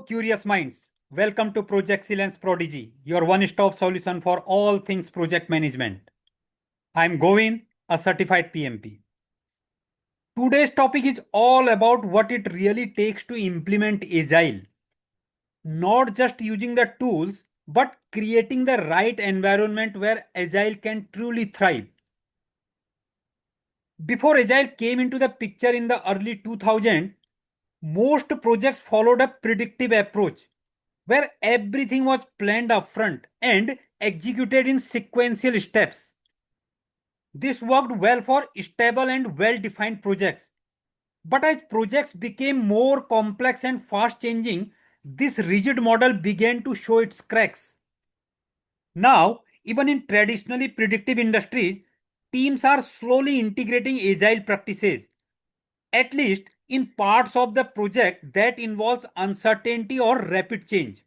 curious minds. Welcome to Project Excellence Prodigy, your one stop solution for all things project management. I'm Govind, a certified PMP. Today's topic is all about what it really takes to implement Agile. Not just using the tools, but creating the right environment where Agile can truly thrive. Before Agile came into the picture in the early 2000s, most projects followed a predictive approach where everything was planned upfront and executed in sequential steps. This worked well for stable and well defined projects. But as projects became more complex and fast changing, this rigid model began to show its cracks. Now, even in traditionally predictive industries, teams are slowly integrating agile practices, at least in parts of the project that involves uncertainty or rapid change.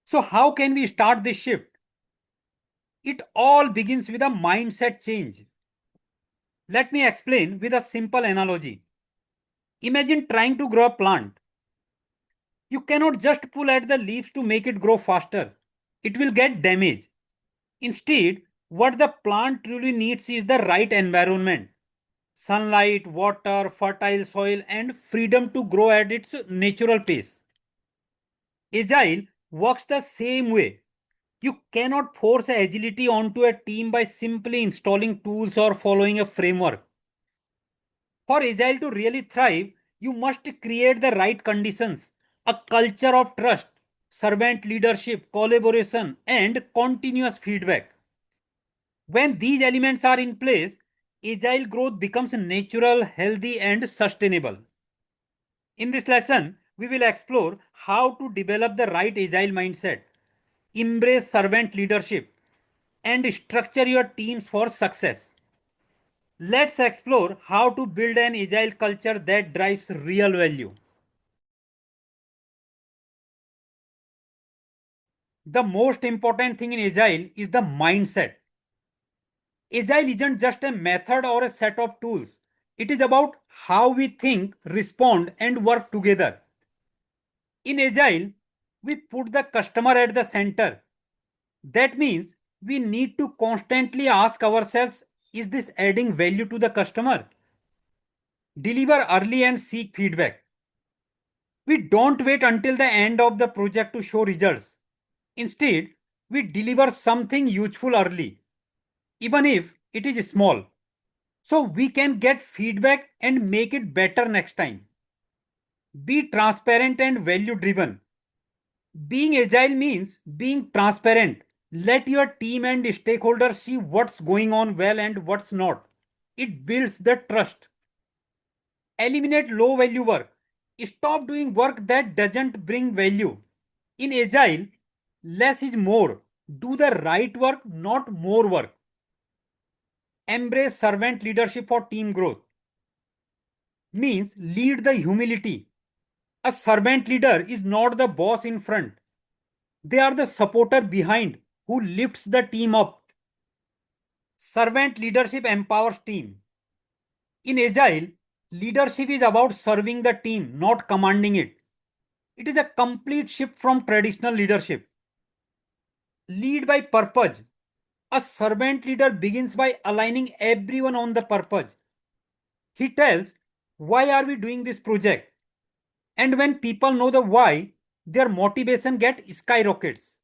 So, how can we start this shift? It all begins with a mindset change. Let me explain with a simple analogy. Imagine trying to grow a plant. You cannot just pull at the leaves to make it grow faster. It will get damaged. Instead, what the plant truly needs is the right environment: sunlight, water, fertile soil, and freedom to grow at its natural pace. Agile works the same way. You cannot force agility onto a team by simply installing tools or following a framework. For Agile to really thrive, you must create the right conditions: a culture of trust, servant leadership, collaboration, and continuous feedback. When these elements are in place, Agile growth becomes natural, healthy, and sustainable. In this lesson, we will explore how to develop the right Agile mindset, embrace servant leadership, and structure your teams for success. Let's explore how to build an agile culture that drives real value. The most important thing in agile is the mindset. Agile isn't just a method or a set of tools. It is about how we think, respond, and work together. In agile, we put the customer at the center. That means we need to constantly ask ourselves, is this adding value to the customer? Deliver early and seek feedback. We don't wait until the end of the project to show results. Instead, we deliver something useful early, even if it is small, so we can get feedback and make it better next time. Be transparent and value driven. Being agile means being transparent. Let your team and stakeholders see what's going on well and what's not. It builds the trust. Eliminate low value work. Stop doing work that doesn't bring value. In agile, less is more. Do the right work, not more work. Embrace servant leadership for team growth. Means lead the humility. A servant leader is not the boss in front. They are the supporter behind who lifts the team up. Servant leadership empowers team. In agile, leadership is about serving the team, not commanding it. It is a complete shift from traditional leadership. Lead by purpose. A servant leader begins by aligning everyone on the purpose. He tells, why are we doing this project? And when people know the why, their motivation gets skyrockets.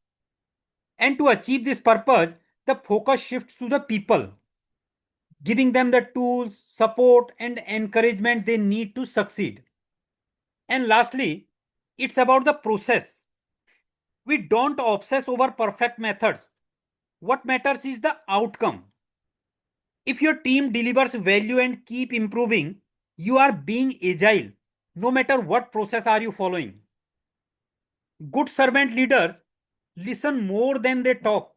And to achieve this purpose, the focus shifts to the people, giving them the tools, support, and encouragement they need to succeed. And lastly, it's about the process. We don't obsess over perfect methods. What matters is the outcome. If your team delivers value and keep improving, you are being agile, no matter what process are you following. Good servant leaders listen more than they talk.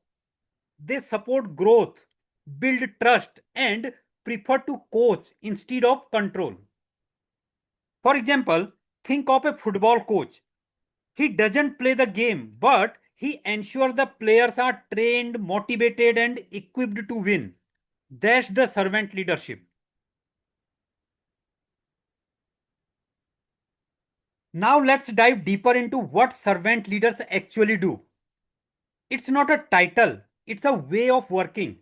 They support growth, build trust, and prefer to coach instead of control. For example, think of a football coach. He doesn't play the game, but he ensures the players are trained, motivated, and equipped to win. That's the servant leadership. Now let's dive deeper into what servant leaders actually do. It's not a title, it's a way of working.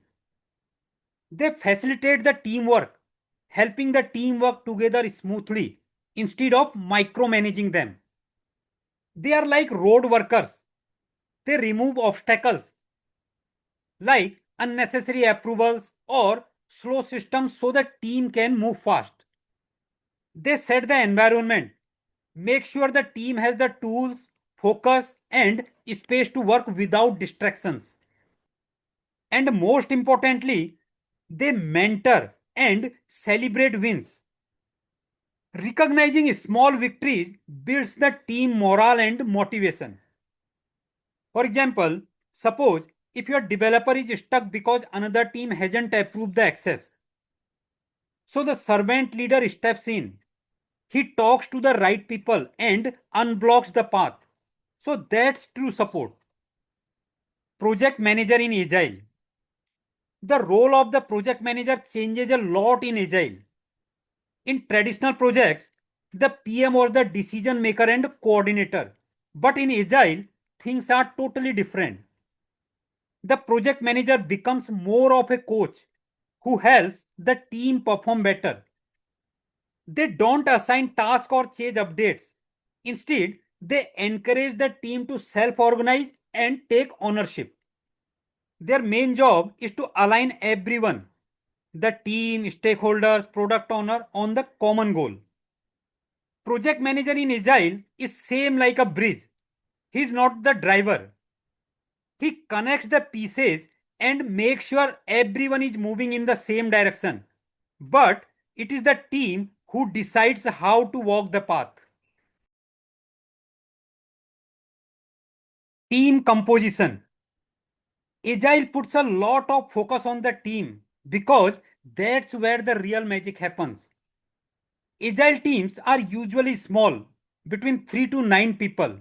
They facilitate the teamwork, helping the team work together smoothly instead of micromanaging them. They are like road workers. They remove obstacles like unnecessary approvals or slow systems so the team can move fast. They set the environment, make sure the team has the tools, focus, and space to work without distractions. And most importantly, they mentor and celebrate wins. Recognizing small victories builds the team morale and motivation. For example, suppose if your developer is stuck because another team hasn't approved the access. So the servant leader steps in. He talks to the right people and unblocks the path. So that's true support. Project manager in Agile. The role of the project manager changes a lot in Agile. In traditional projects, the PM was the decision maker and coordinator. But in Agile, things are totally different. The project manager becomes more of a coach who helps the team perform better. They don't assign tasks or change updates. Instead, they encourage the team to self organize and take ownership. Their main job is to align everyone, the team, stakeholders, product owner, on the common goal. Project manager in Agile is same like a bridge. He is not the driver. He connects the pieces and makes sure everyone is moving in the same direction. But it is the team who decides how to walk the path. Team composition. Agile puts a lot of focus on the team because that's where the real magic happens. Agile teams are usually small, between 3 to 9 people.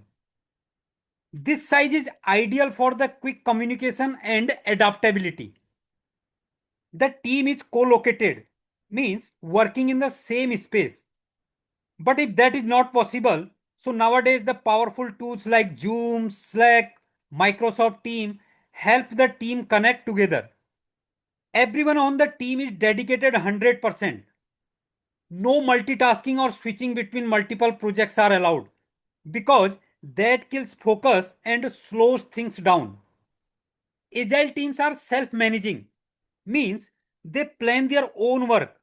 This size is ideal for the quick communication and adaptability. The team is co-located, means working in the same space. But if that is not possible, so nowadays the powerful tools like Zoom, Slack, Microsoft Team help the team connect together. Everyone on the team is dedicated 100%. No multitasking or switching between multiple projects are allowed because that kills focus and slows things down. Agile teams are self managing, means they plan their own work,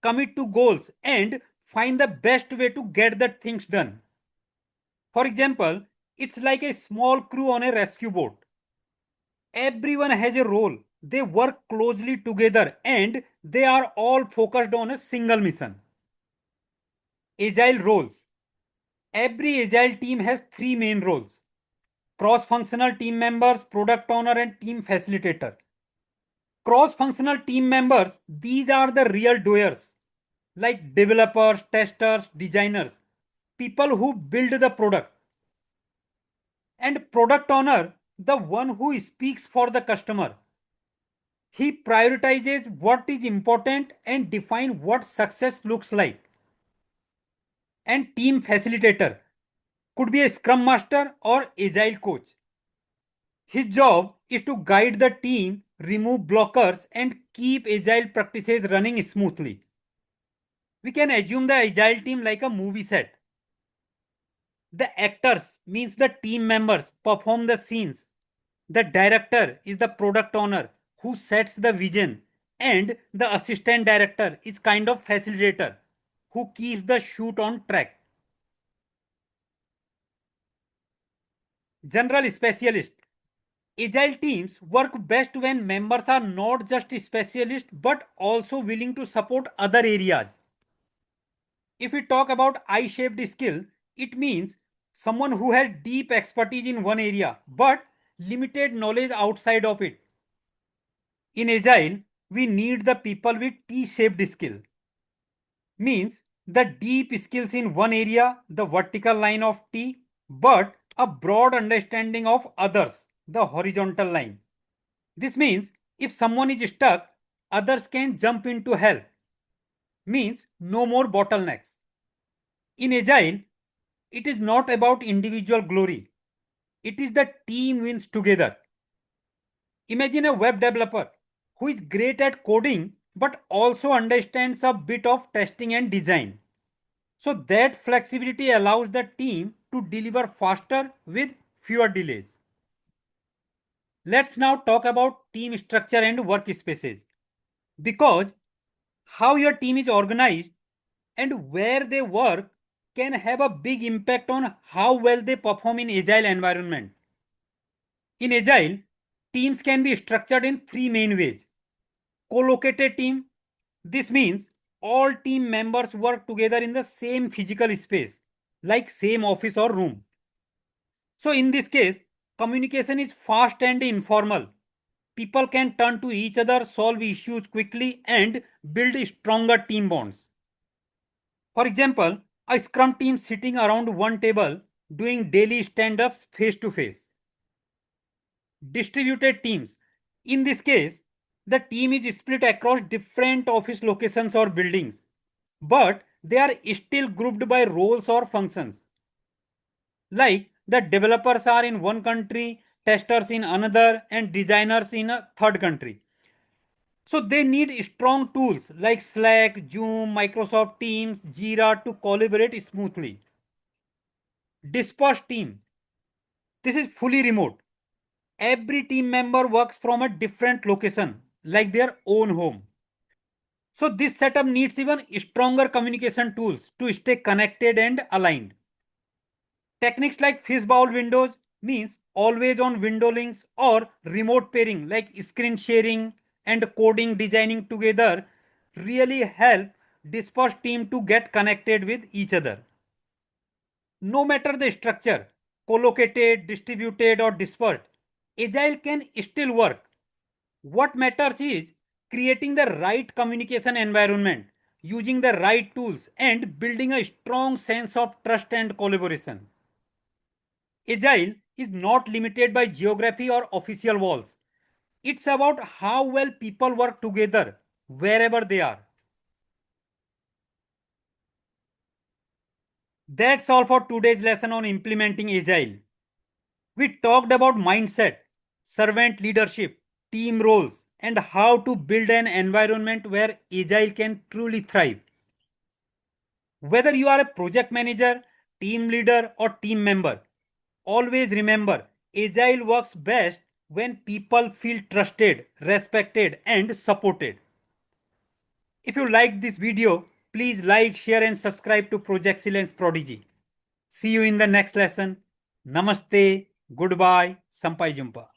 commit to goals, and find the best way to get the things done. For example, it's like a small crew on a rescue boat. Everyone has a role. They work closely together and they are all focused on a single mission. Agile roles. Every agile team has three main roles: cross functional team members, product owner, and team facilitator. Cross functional team members, these are the real doers, like developers, testers, designers, people who build the product. And product owner, the one who speaks for the customer. He prioritizes what is important and define what success looks like. And team facilitator could be a scrum master or agile coach. His job is to guide the team, remove blockers, and keep agile practices running smoothly. We can assume the agile team like a movie set. The actors, means the team members, perform the scenes. The director is the product owner who sets the vision, and the assistant director is kind of facilitator who keeps the shoot on track. General specialist. Agile teams work best when members are not just specialists but also willing to support other areas. If we talk about I-shaped skill, it means someone who has deep expertise in one area but limited knowledge outside of it. In Agile, we need the people with T-shaped skill. Means the deep skills in one area, the vertical line of T, but a broad understanding of others, the horizontal line. This means if someone is stuck, others can jump in to help. Means no more bottlenecks. In Agile, It is not about individual glory. It is the team wins together. Imagine a web developer who is great at coding but also understands a bit of testing and design. So that flexibility allows the team to deliver faster with fewer delays. Let's now talk about team structure and workspaces. Because how your team is organized and where they work can have a big impact on how well they perform in agile environment. In agile, teams can be structured in three main ways. Co-located team. This means all team members work together in the same physical space, like same office or room. So in this case, communication is fast and informal. People can turn to each other, solve issues quickly, and build stronger team bonds. For example, a scrum team sitting around one table doing daily stand ups face to face. Distributed teams. In this case, the team is split across different office locations or buildings, but they are still grouped by roles or functions. Like the developers are in one country, testers in another, and designers in a third country. So they need strong tools like Slack, Zoom, Microsoft Teams, Jira to collaborate smoothly. Dispersed team. This is fully remote. Every team member works from a different location, like their own home. So this setup needs even stronger communication tools to stay connected and aligned. Techniques like fishbowl windows means always on window links or remote pairing like screen sharing and coding designing together really help dispersed team to get connected with each other. No matter the structure, collocated, distributed or dispersed, agile can still work. What matters is creating the right communication environment, using the right tools and building a strong sense of trust and collaboration. Agile is not limited by geography or official walls. It's about how well people work together wherever they are. That's all for today's lesson on implementing Agile. We talked about mindset, servant leadership, team roles, and how to build an environment where Agile can truly thrive. Whether you are a project manager, team leader, or team member, always remember Agile works best when people feel trusted, respected, and supported. If you liked this video, please like, share, and subscribe to Project Excellence Prodigy. See you in the next lesson. Namaste, goodbye, Sampai Jumpa.